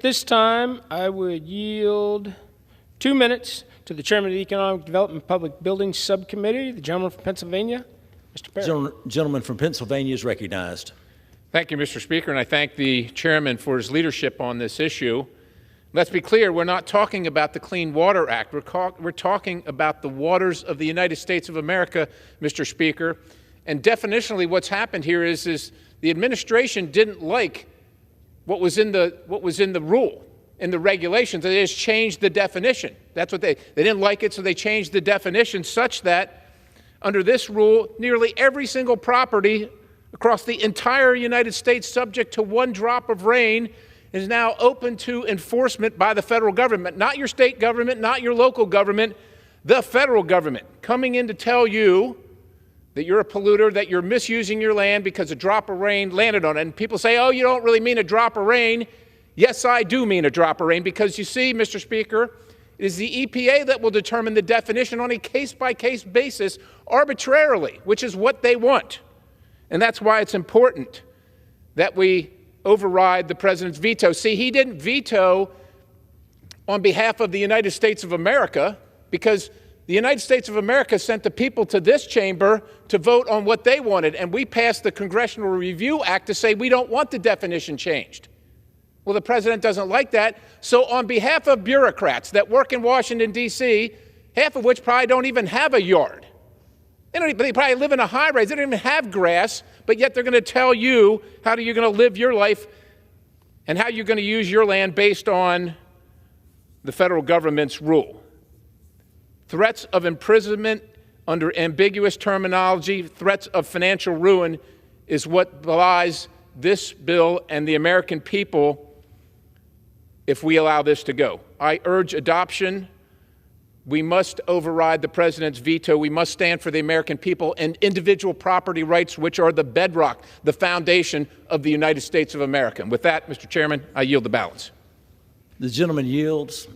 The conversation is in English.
This time, I would yield 2 minutes to the Chairman of the Economic Development and Public Buildings Subcommittee, the gentleman from Pennsylvania, Mr. Perry. Gentleman from Pennsylvania is recognized. Thank you, Mr. Speaker, and I thank the Chairman for his leadership on this issue. Let's be clear, we're not talking about the Clean Water Act. We're talking about the waters of the United States of America, Mr. Speaker. And definitionally, what's happened here is the administration didn't like what was in the rule, in the regulations. They just changed the definition. That's what they didn't like it, so they changed the definition such that under this rule, nearly every single property across the entire United States subject to one drop of rain is now open to enforcement by the federal government, not your state government, not your local government, the federal government coming in to tell you that you're a polluter, that you're misusing your land because a drop of rain landed on it. And people say, oh, you don't really mean a drop of rain. Yes, I do mean a drop of rain because you see, Mr. Speaker, it is the EPA that will determine the definition on a case-by-case basis arbitrarily, which is what they want. And that's why it's important that we override the president's veto. See, he didn't veto on behalf of the United States of America because the United States of America sent the people to this chamber to vote on what they wanted, and we passed the Congressional Review Act to say we don't want the definition changed. Well, the president doesn't like that, so on behalf of bureaucrats that work in Washington, D.C., half of which probably don't even have a yard, they probably live in a high-rise, they don't even have grass, but yet they're going to tell you how you're going to live your life and how you're going to use your land based on the federal government's rule. Threats of imprisonment under ambiguous terminology, threats of financial ruin is what belies this bill and the American people if we allow this to go. I urge adoption. We must override the president's veto. We must stand for the American people and individual property rights, which are the bedrock, the foundation of the United States of America. And with that, Mr. Chairman, I yield the balance. The gentleman yields.